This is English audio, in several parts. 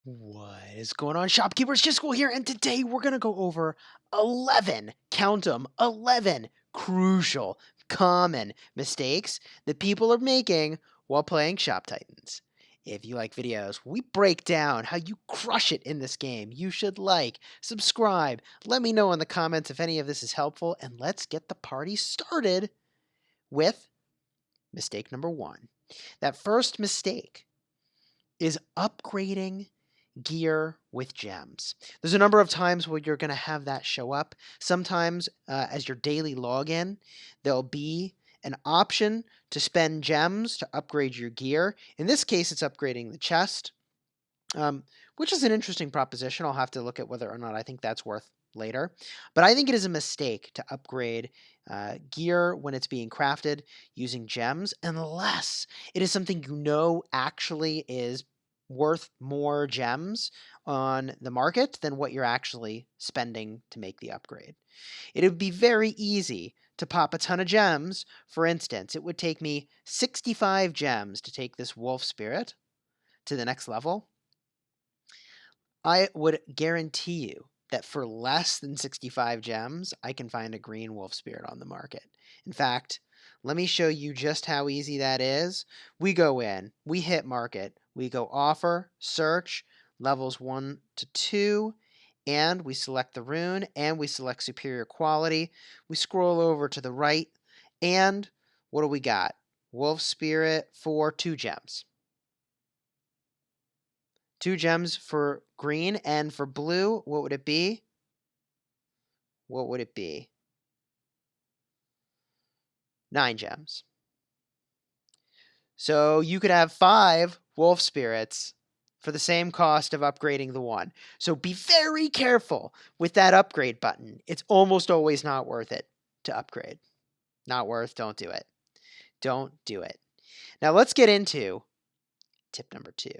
What is going on, shopkeepers? Chisgule here, and today we're going to go over 11, count them, 11 crucial, common mistakes that people are making while playing Shop Titans. If you like videos, we break down how you crush it in this game. You should like, subscribe, let me know in the comments if any of this is helpful, and let's get the party started with mistake number 1. That first mistake is upgrading gear with gems. There's a number of times where you're going to have that show up. Sometimes as your daily login, there'll be an option to spend gems to upgrade your gear. In this case, it's upgrading the chest, which is an interesting proposition. I'll have to look at whether or not I think that's worth later. But I think it is a mistake to upgrade gear when it's being crafted using gems, unless it is something you know actually is worth more gems on the market than what you're actually spending to make the upgrade. It would be very easy to pop a ton of gems. For instance, it would take me 65 gems to take this wolf spirit to the next level. I would guarantee you that for less than 65 gems, I can find a green wolf spirit on the market. In fact, let me show you just how easy that is. We go in, we hit market, we go offer, search, levels 1 to 2, and we select the rune, and we select superior quality. We scroll over to the right, and what do we got? Wolf spirit for 2 gems. 2 gems for green, and for blue, what would it be? What would it be? 9 gems. So you could have 5 wolf spirits for the same cost of upgrading the 1. So be very careful with that upgrade button. It's almost always not worth it to upgrade. Not worth, don't do it. Don't do it. Now let's get into tip number 2,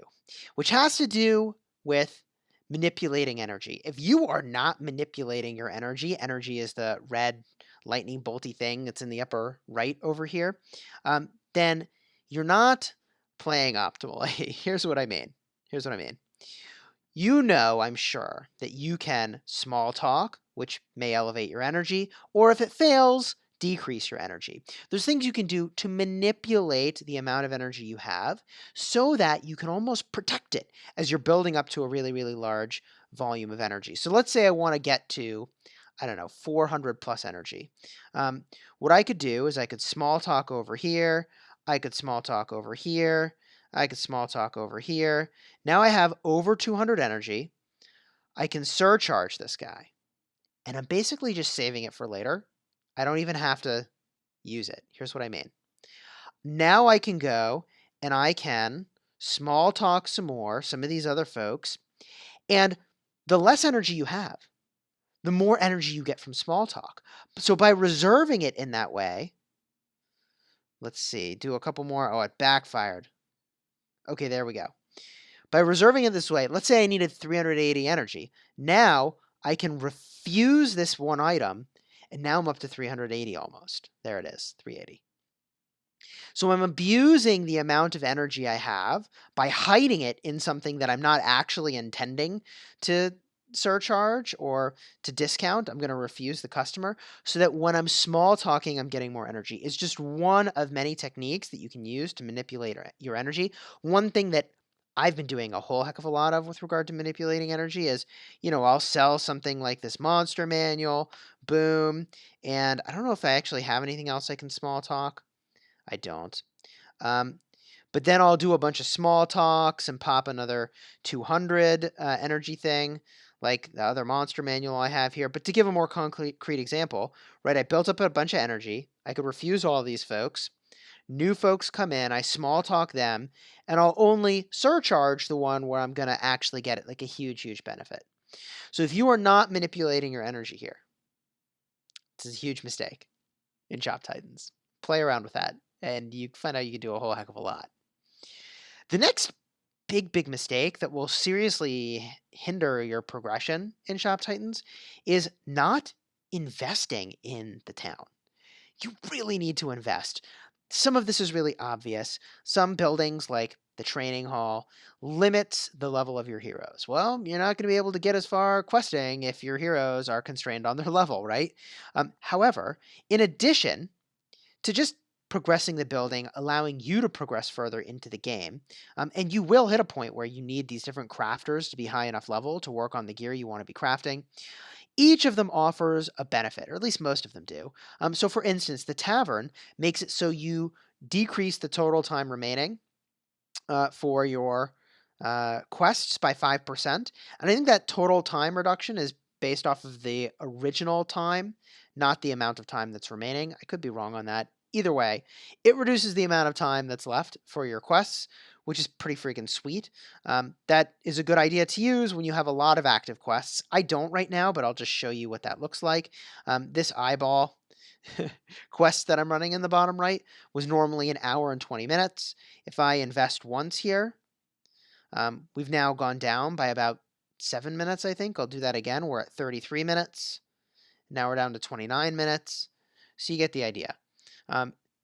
which has to do with manipulating energy. If you are not manipulating your energy, energy is the red lightning bolty thing that's in the upper right over here, then you're not playing optimally. Here's what I mean. You know, I'm sure, that you can small talk, which may elevate your energy, or if it fails, decrease your energy. There's things you can do to manipulate the amount of energy you have so that you can almost protect it as you're building up to a really, really large volume of energy. So let's say I want to get to, I don't know, 400 plus energy. What I could do is I could small talk over here, I could small talk over here, I could small talk over here. Now I have over 200 energy. I can surcharge this guy. And I'm basically just saving it for later. I don't even have to use it. Here's what I mean. Now I can go and I can small talk some more, some of these other folks. And the less energy you have, the more energy you get from small talk. So by reserving it in that way, let's see, do a couple more. Oh, it backfired. Okay, there we go. By reserving it this way, let's say I needed 380 energy. Now I can refuse this one item, and now I'm up to 380 almost. There it is, 380. So I'm abusing the amount of energy I have by hiding it in something that I'm not actually intending to surcharge or to discount. I'm going to refuse the customer so that when I'm small talking, I'm getting more energy. It's just one of many techniques that you can use to manipulate your energy. One thing that I've been doing a whole heck of a lot of with regard to manipulating energy is, I'll sell something like this monster manual, boom, and I don't know if I actually have anything else I can small talk. I don't. But then I'll do a bunch of small talks and pop another 200 energy thing, like the other monster manual I have here. But to give a more concrete example, right, I built up a bunch of energy. I could refuse all of these folks. New folks come in, I small talk them, and I'll only surcharge the one where I'm going to actually get it, like a huge, huge benefit. So if you are not manipulating your energy here, this is a huge mistake in Shop Titans. Play around with that, and you find out you can do a whole heck of a lot. The next big mistake that will seriously hinder your progression in Shop Titans is not investing in the town. You really need to invest. Some of this is really obvious. Some buildings, like the training hall, limits the level of your heroes. Well, you're not going to be able to get as far questing if your heroes are constrained on their level, right? However, in addition to just progressing the building, allowing you to progress further into the game, and you will hit a point where you need these different crafters to be high enough level to work on the gear you want to be crafting. Each of them offers a benefit, or at least most of them do. So, for instance, the tavern makes it so you decrease the total time remaining for your quests by 5%. And I think that total time reduction is based off of the original time, not the amount of time that's remaining. I could be wrong on that. Either way, it reduces the amount of time that's left for your quests, which is pretty freaking sweet. That is a good idea to use when you have a lot of active quests. I don't right now, but I'll just show you what that looks like. This eyeball quest that I'm running in the bottom right was normally an hour and 20 minutes. If I invest once here, we've now gone down by about 7 minutes, I think. I'll do that again. We're at 33 minutes. Now we're down to 29 minutes. So you get the idea.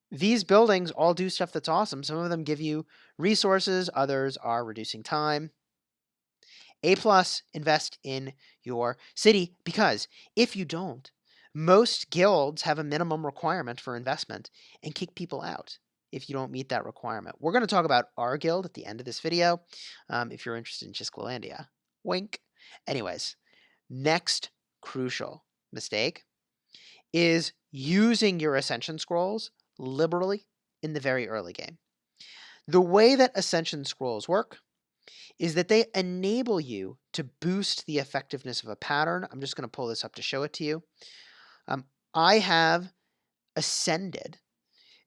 These buildings all do stuff that's awesome. Some of them give you resources. Others are reducing time. A+, invest in your city, because if you don't, most guilds have a minimum requirement for investment and kick people out if you don't meet that requirement. We're going to talk about our guild at the end of this video, if you're interested in Chisgule. Wink. Anyways, next crucial mistake is using your Ascension Scrolls liberally in the very early game. The way that Ascension Scrolls work is that they enable you to boost the effectiveness of a pattern. I'm just going to pull this up to show it to you. I have ascended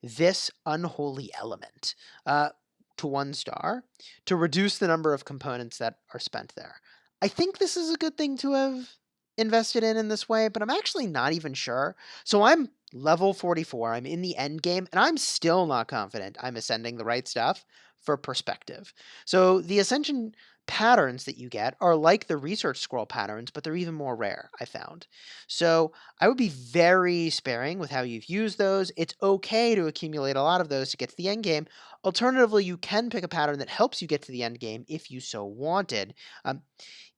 this unholy element to 1 star to reduce the number of components that are spent there. I think this is a good thing to have invested in this way, but I'm actually not even sure. So I'm level 44. I'm in the end game, and I'm still not confident I'm ascending the right stuff for perspective. So the Ascension patterns that you get are like the research scroll patterns, but they're even more rare, I found. So I would be very sparing with how you've used those. It's okay to accumulate a lot of those to get to the end game. Alternatively, you can pick a pattern that helps you get to the end game if you so wanted.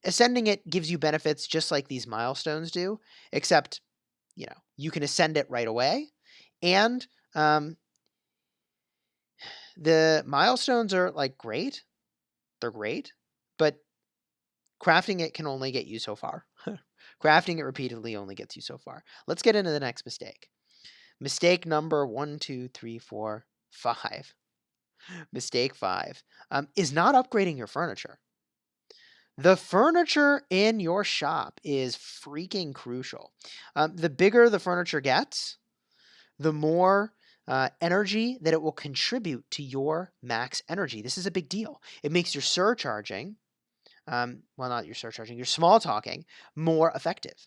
Ascending it gives you benefits just like these milestones do, except, you can ascend it right away. And the milestones are great. They're great, but crafting it can only get you so far. Crafting it repeatedly only gets you so far. Let's get into the next mistake. Mistake number 1, 2, 3, 4, 5. Mistake 5 is not upgrading your furniture. The furniture in your shop is freaking crucial. The bigger the furniture gets, the more energy that it will contribute to your max energy. This is a big deal. It makes your surcharging, not your surcharging, your small talking more effective.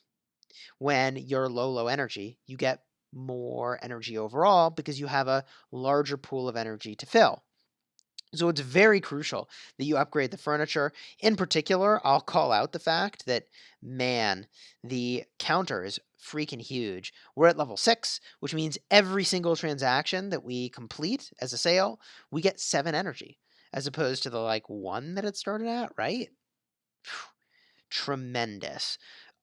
When you're low energy, you get more energy overall because you have a larger pool of energy to fill. So it's very crucial that you upgrade the furniture. In particular, I'll call out the fact that, man, the counter is freaking huge. We're at level 6, which means every single transaction that we complete as a sale, we get 7 energy, as opposed to the 1 that it started at, right? Tremendous.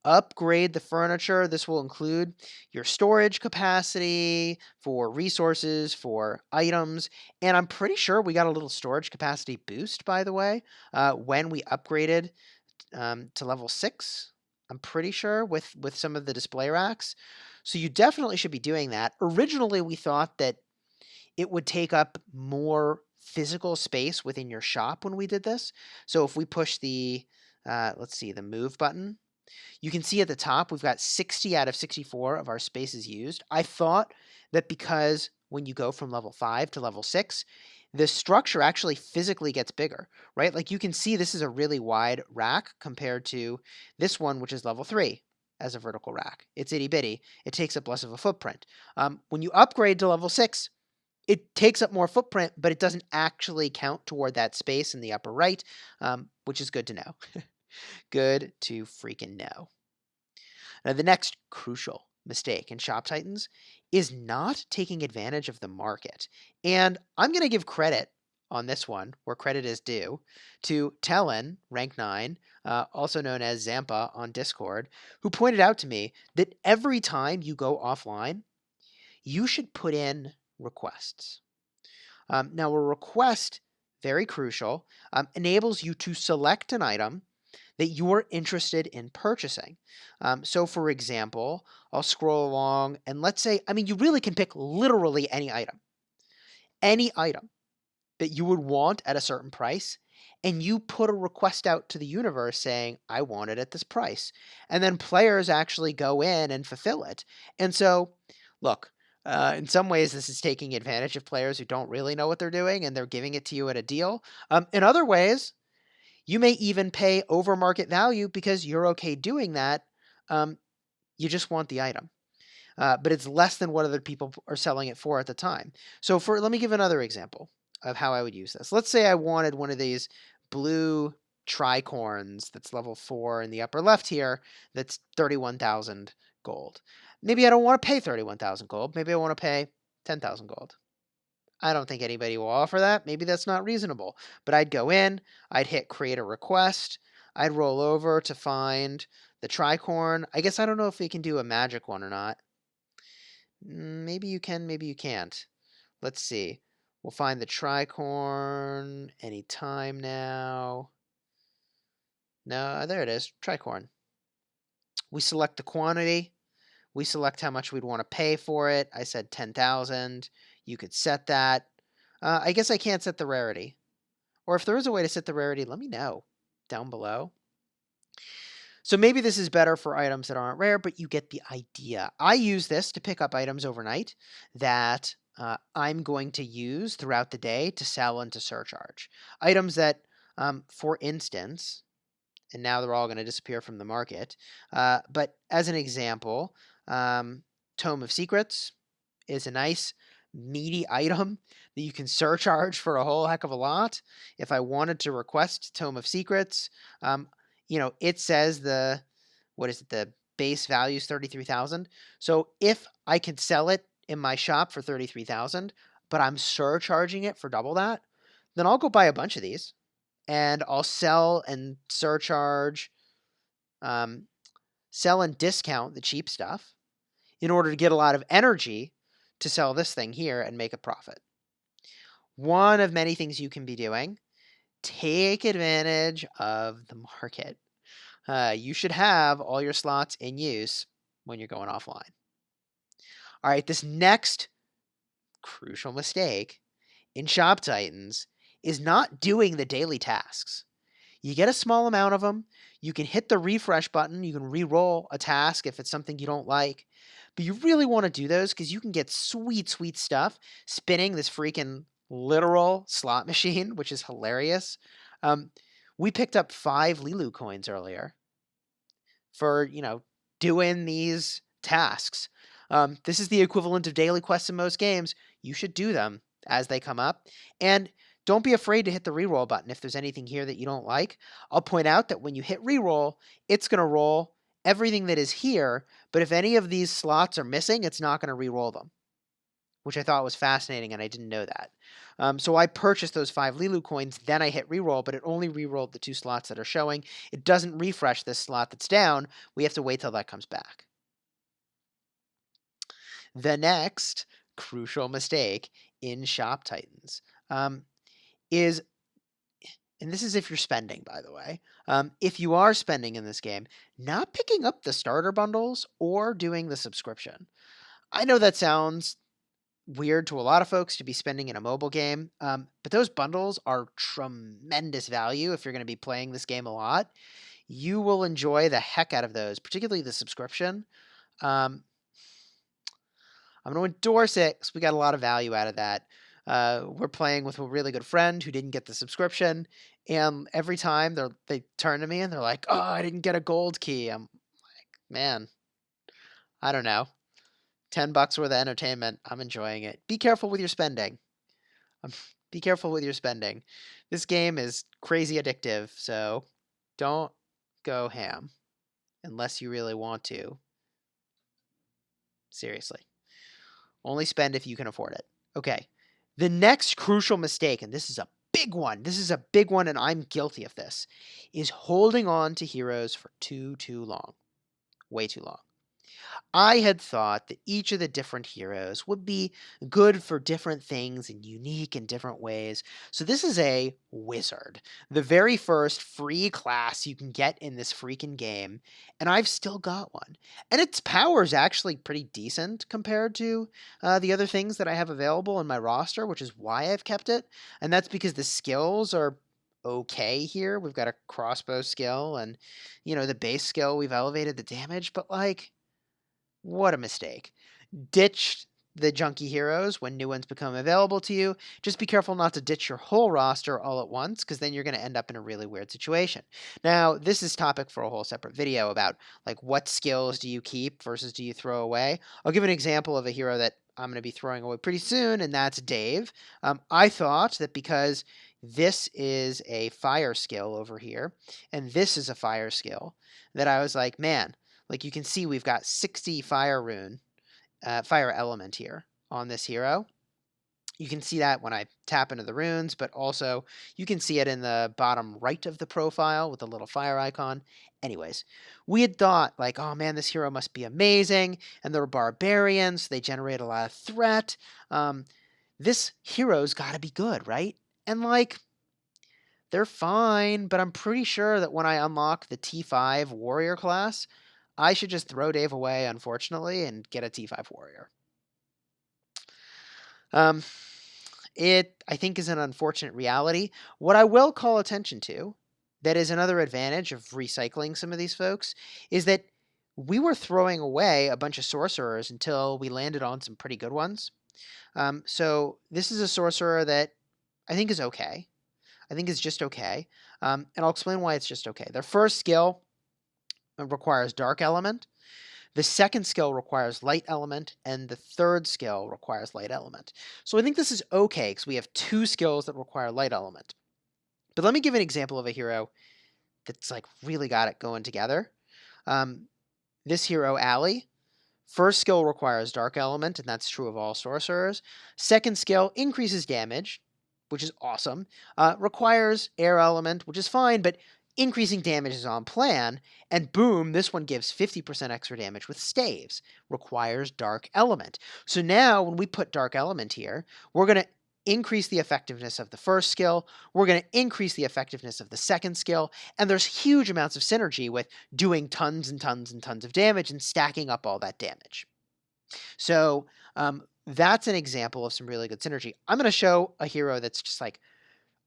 Upgrade the furniture. This will include your storage capacity for resources, for items, and I'm pretty sure we got a little storage capacity boost, by the way, when we upgraded to level 6. I'm pretty sure with some of the display racks. So you definitely should be doing that. Originally, we thought that it would take up more physical space within your shop when we did this. So if we push the, let's see, the move button, you can see at the top, we've got 60 out of 64 of our spaces used. I thought that because when you go from level 5 to level 6, the structure actually physically gets bigger, right? You can see this is a really wide rack compared to this one, which is level 3 as a vertical rack. It's itty bitty. It takes up less of a footprint. When you upgrade to level 6, it takes up more footprint, but it doesn't actually count toward that space in the upper right, which is good to know. Good to freaking know. Now, the next crucial mistake in Shop Titans is not taking advantage of the market. And I'm going to give credit on this one, where credit is due, to Talon, rank 9, also known as Zampa on Discord, who pointed out to me that every time you go offline, you should put in requests. Now, a request, very crucial, enables you to select an item that you're interested in purchasing. So, for example, I'll scroll along and let's say, you really can pick literally any item that you would want at a certain price, and you put a request out to the universe saying, I want it at this price. And then players actually go in and fulfill it. And so, look, in some ways, this is taking advantage of players who don't really know what they're doing and they're giving it to you at a deal. In other ways, you may even pay over market value because you're okay doing that. You just want the item. But it's less than what other people are selling it for at the time. So let me give another example of how I would use this. Let's say I wanted one of these blue tricorns that's level 4 in the upper left here that's 31,000 gold. Maybe I don't want to pay 31,000 gold. Maybe I want to pay 10,000 gold. I don't think anybody will offer that. Maybe that's not reasonable. But I'd go in, I'd hit create a request, I'd roll over to find the tricorn. I guess I don't know if we can do a magic one or not. Maybe you can, maybe you can't. Let's see. We'll find the tricorn anytime now. No, there it is, tricorn. We select the quantity. We select how much we'd want to pay for it. I said 10,000. You could set that. I guess I can't set the rarity. Or if there is a way to set the rarity, let me know down below. So maybe this is better for items that aren't rare, but you get the idea. I use this to pick up items overnight that I'm going to use throughout the day to sell and to surcharge. Items that, for instance, and now they're all going to disappear from the market, but as an example, Tome of Secrets is a nice meaty item that you can surcharge for a whole heck of a lot. If I wanted to request Tome of Secrets, it says the base value is 33,000. So if I could sell it in my shop for 33,000, but I'm surcharging it for double that, then I'll go buy a bunch of these and I'll sell and surcharge, sell and discount the cheap stuff in order to get a lot of energy to sell this thing here and make a profit. One of many things you can be doing, take advantage of the market. You should have all your slots in use when you're going offline. All right, this next crucial mistake in Shop Titans is not doing the daily tasks. You get a small amount of them. You can hit the refresh button. You can re-roll a task if it's something you don't like. But you really want to do those because you can get sweet, sweet stuff spinning this freaking literal slot machine, which is hilarious. We picked up 5 Lilu coins earlier for, doing these tasks. This is the equivalent of daily quests in most games. You should do them as they come up. And don't be afraid to hit the reroll button if there's anything here that you don't like. I'll point out that when you hit reroll, it's going to roll everything that is here, but if any of these slots are missing, it's not going to re-roll them, which I thought was fascinating, and I didn't know that. So I purchased those 5 Lilu coins, then I hit reroll, but it only re-rolled the 2 slots that are showing. It doesn't refresh this slot that's down. We have to wait till that comes back. The next crucial mistake in Shop Titans is, and this is if you're spending, by the way, if you are spending in this game, not picking up the starter bundles or doing the subscription. I know that sounds weird to a lot of folks to be spending in a mobile game, but those bundles are tremendous value if you're going to be playing this game a lot. You will enjoy the heck out of those, particularly the subscription. I'm going to endorse it because we got a lot of value out of that. We're playing with a really good friend who didn't get the subscription, and every time they turn to me and they're like, "Oh, I didn't get a gold key." I'm like, "Man, I don't know. $10 worth of entertainment. I'm enjoying it." Be careful with your spending. Be careful with your spending. This game is crazy addictive, so don't go ham unless you really want to. Seriously. Only spend if you can afford it. Okay. The next crucial mistake, and this is a big one, this is a big one and I'm guilty of this, is holding on to heroes for too long. Way too long. I had thought that each of the different heroes would be good for different things and unique in different ways. So this is a wizard, the very first free class you can get in this freaking game, and I've still got one. And its power is actually pretty decent compared to the other things that I have available in my roster, which is why I've kept it. And that's because the skills are okay here. We've got a crossbow skill and, the base skill, we've elevated the damage, but like, what a mistake. Ditch the junky heroes when new ones become available to you. Just be careful not to ditch your whole roster all at once, because then you're going to end up in a really weird situation. Now, this is topic for a whole separate video about like what skills do you keep versus do you throw away. I'll give an example of a hero that I'm going to be throwing away pretty soon, and that's Dave. I thought that because this is a fire skill over here, and this is a fire skill, that I was like, man, like you can see we've got 60 fire element here on this hero. You can see that when I tap into the runes, but also you can see it in the bottom right of the profile with the little fire icon. Anyways, we had thought like, oh man, this hero must be amazing, and they're barbarians, so they generate a lot of threat. This hero's got to be good, right? And like, they're fine, but I'm pretty sure that when I unlock the T5 warrior class, I should just throw Dave away, unfortunately, and get a T5 warrior. It, I think, is an unfortunate reality. What I will call attention to, that is another advantage of recycling some of these folks, is that we were throwing away a bunch of sorcerers until we landed on some pretty good ones. So this is a sorcerer that I think is okay. I think it's just okay. And I'll explain why it's just okay. Their first skill requires dark element. The second skill requires light element, and the third skill requires light element. So I think this is okay because we have two skills that require light element. But let me give an example of a hero that's like really got it going together. This hero, Allie, first skill requires dark element, and that's true of all sorcerers. Second skill increases damage, which is awesome. Requires air element, which is fine, but increasing damage is on plan, and boom, this one gives 50% extra damage with staves. Requires dark element. So now when we put dark element here, we're going to increase the effectiveness of the first skill, we're going to increase the effectiveness of the second skill, and there's huge amounts of synergy with doing tons and tons and tons of damage and stacking up all that damage. So that's an example of some really good synergy. I'm going to show a hero that's just like,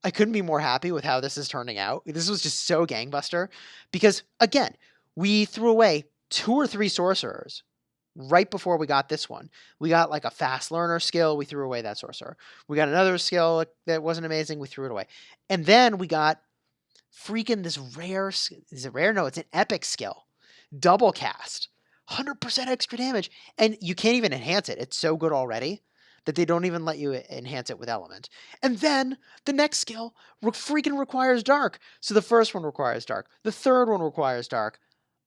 I couldn't be more happy with how this is turning out. This was just so gangbuster because, again, we threw away 2 or 3 sorcerers right before we got this one. We got like a fast learner skill. We threw away that sorcerer. We got another skill that wasn't amazing. We threw it away. And then we got freaking this rare, is it rare? No, it's an epic skill. Double cast. 100% extra damage. And you can't even enhance it. It's so good already that they don't even let you enhance it with element. And then the next skill freaking requires dark. So the first one requires dark. The third one requires dark.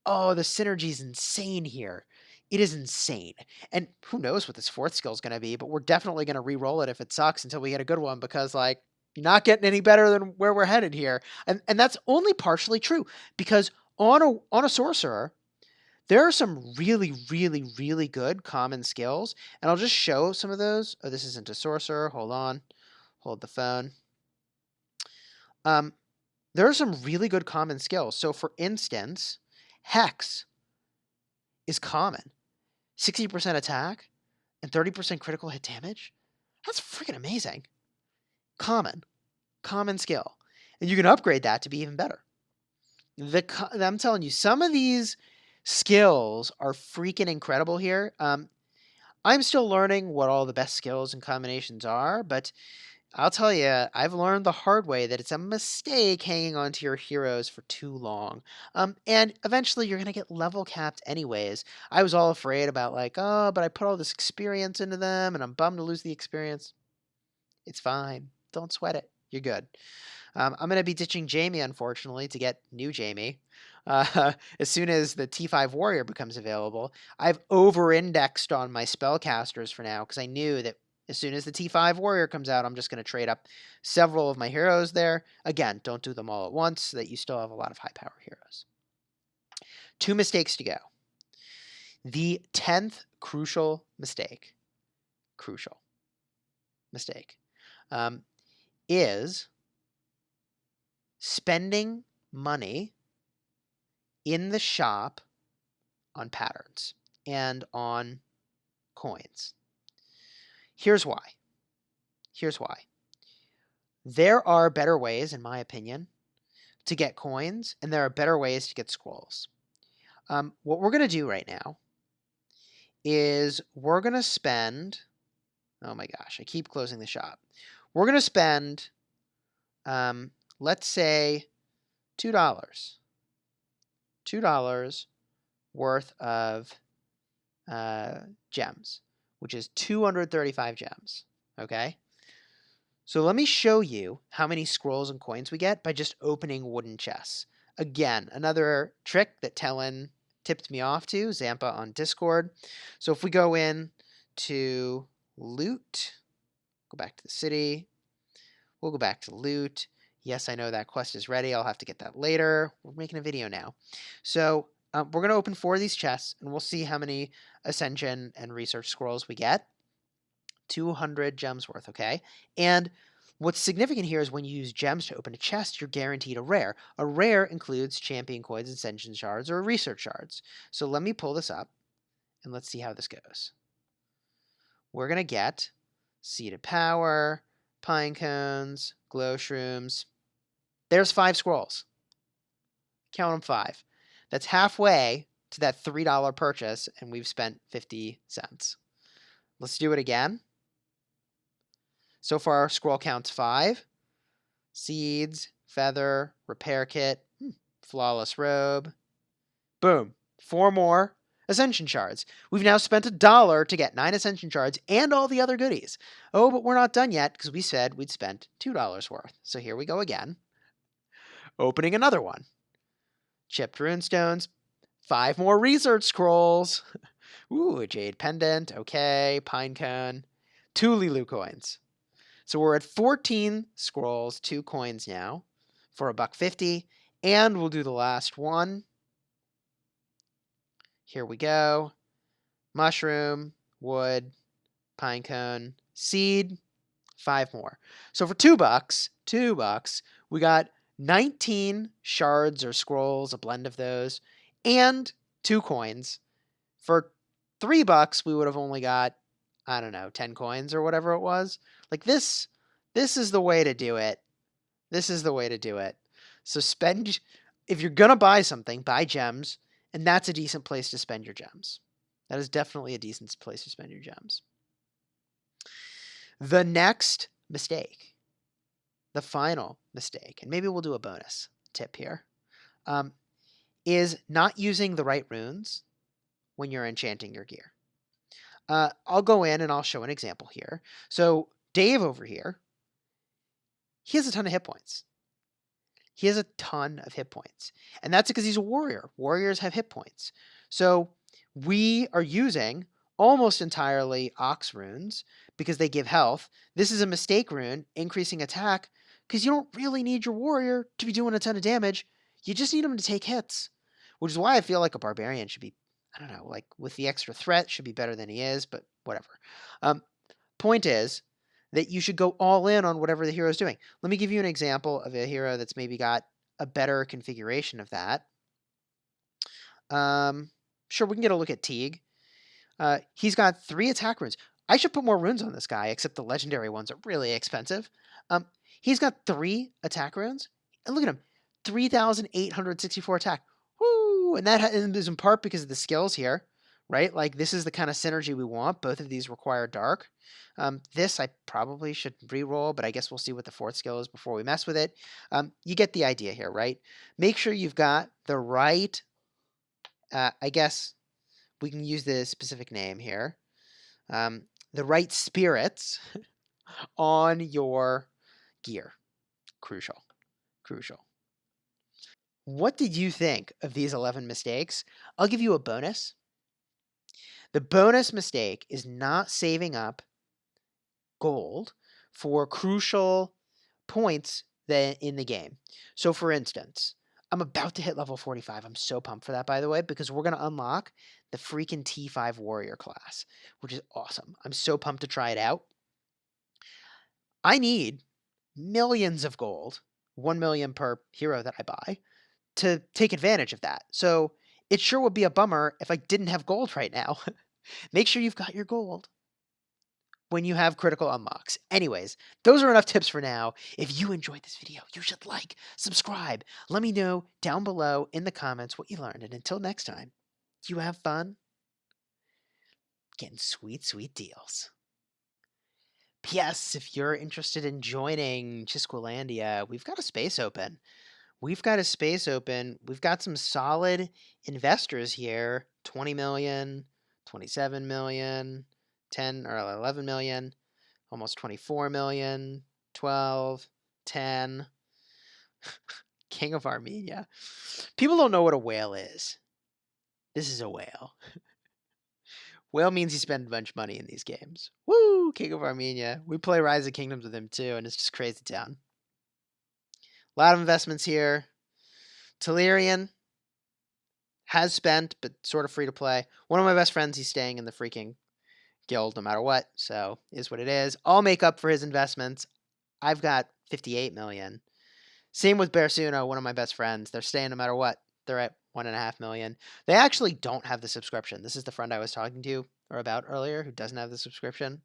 Oh, the synergy is insane here. It is insane. And who knows what this fourth skill is going to be, but we're definitely going to re-roll it if it sucks until we get a good one, because like, you're not getting any better than where we're headed here. And that's only partially true, because on a sorcerer, there are some really, really, really good common skills, and I'll just show some of those. Oh, this isn't a sorcerer. Hold on. Hold the phone. There are some really good common skills. So, for instance, Hex is common. 60% attack and 30% critical hit damage. That's freaking amazing. Common skill. And you can upgrade that to be even better. I'm telling you, some of these skills are freaking incredible here. I'm still learning what all the best skills and combinations are, but I'll tell you, I've learned the hard way that it's a mistake hanging on to your heroes for too long. And eventually you're going to get level capped anyways. I was all afraid about like, oh, but I put all this experience into them and I'm bummed to lose the experience. It's fine. Don't sweat it. You're good. I'm going to be ditching Jamie, unfortunately, to get new Jamie. As soon as the T5 Warrior becomes available, I've over-indexed on my spellcasters for now because I knew that As soon as the T5 warrior comes out, I'm just going to trade up several of my heroes there. Again, don't do them all at once so that you still have a lot of high power heroes. 2 mistakes to go. The 10th crucial mistake is spending money in the shop on patterns and on coins. Here's why. There are better ways, in my opinion, to get coins, and there are better ways to get scrolls. What we're going to do right now is we're going to spend, oh my gosh, I keep closing the shop. We're going to spend, let's say, $2. $2 worth of gems, which is 235 gems, okay? So let me show you how many scrolls and coins we get by just opening wooden chests. Again, another trick that Tellen tipped me off to, Zampa on Discord. So if we go in to loot, go back to the city, we'll go back to loot. Yes, I know that quest is ready. I'll have to get that later. We're making a video now. So we're going to open 4 of these chests, and we'll see how many Ascension and Research Scrolls we get. 200 gems worth, okay? And what's significant here is when you use gems to open a chest, you're guaranteed a rare. A rare includes champion coins, Ascension shards, or research shards. So let me pull this up, and let's see how this goes. We're going to get Seeded Power, Pine Cones, Glow Shrooms. There's 5 scrolls. Count them 5. That's halfway to that $3 purchase, and we've spent 50 cents. Let's do it again. So far, our scroll count's 5. Seeds, feather, repair kit, flawless robe. Boom. 4 more Ascension shards. We've now spent $1 to get 9 Ascension shards and all the other goodies. Oh, but we're not done yet because we said we'd spent $2 worth. So here we go again. Opening another one. Chipped runestones. 5 more research scrolls. Ooh, a jade pendant. Okay, pine cone. 2 Lilu coins. So we're at 14 scrolls, 2 coins now for $1.50. And we'll do the last one. Here we go. Mushroom, wood, pine cone, seed, 5 more. So for $2, we got 19 shards or scrolls, a blend of those, and 2 coins. For $3, we would have only got, I don't know, 10 coins or whatever it was. Like this is the way to do it. This is the way to do it. So spend, if you're going to buy something, buy gems, and that's a decent place to spend your gems. That is definitely a decent place to spend your gems. The next mistake, the final mistake, and maybe we'll do a bonus tip here, is not using the right runes when you're enchanting your gear. I'll go in and I'll show an example here. So Dave over here, he has a ton of hit points. He has a ton of hit points. And that's because he's a warrior. Warriors have hit points. So we are using almost entirely Ox runes because they give health. This is a mistake rune, increasing attack, because you don't really need your warrior to be doing a ton of damage. You just need him to take hits, which is why I feel like a barbarian should be, I don't know, like with the extra threat should be better than he is, but whatever. Point is that you should go all in on whatever the hero is doing. Let me give you an example of a hero that's maybe got a better configuration of that. Sure, we can get a look at Teague. He's got 3 attack runes. I should put more runes on this guy, except the legendary ones are really expensive. He's got 3 attack runes, and look at him, 3,864 attack. Woo! And that is in part because of the skills here, right? Like this is the kind of synergy we want. Both of these require dark. This I probably should re-roll, but I guess we'll see what the 4th skill is before we mess with it. You get the idea here, right? Make sure you've got the right, I guess we can use the specific name here, the right spirits on your gear. Crucial. What did you think of these 11 mistakes? I'll give you a bonus. The bonus mistake is not saving up gold for crucial points in the game. So for instance, I'm about to hit level 45. I'm so pumped for that, by the way, because we're going to unlock the freaking T5 warrior class, which is awesome. I'm so pumped to try it out. I need millions of gold, 1 million per hero that I buy, to take advantage of that. So it sure would be a bummer if I didn't have gold right now. Make sure you've got your gold when you have critical unlocks. Anyways, those are enough tips for now. If you enjoyed this video, you should like, subscribe. Let me know down below in the comments what you learned. And until next time, you have fun getting sweet, sweet deals. P.S. If you're interested in joining Chisgulandia, we've got a space open. We've got some solid investors here. 20 million, 27 million, 10 or 11 million, almost 24 million, 12, 10. King of Armenia. People don't know what a whale is. This is a whale. Whale means you spend a bunch of money in these games. Woo! King of Armenia. We play Rise of Kingdoms with him too, and it's just crazy town. A lot of investments here. Telerian has spent, but sort of free to play. One of my best friends, he's staying in the freaking guild no matter what, so is what it is. I'll make up for his investments. I've got 58 million. Same with Bersuno, one of my best friends. They're staying no matter what. They're at 1.5 million. They actually don't have the subscription. This is the friend I was talking to or about earlier who doesn't have the subscription.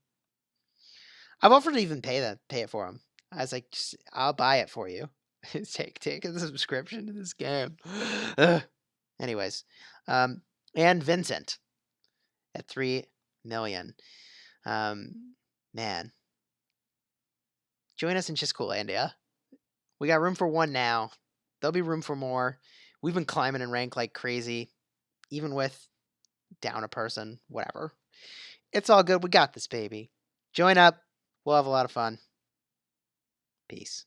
I've offered to even pay it for him. I was like, I'll buy it for you. Take the subscription to this game. Anyways, and Vincent at 3 million. Man, join us in Chisgulandia. We got room for one now. There'll be room for more. We've been climbing in rank like crazy, even with down a person, whatever. It's all good. We got this, baby. Join up. We'll have a lot of fun. Peace.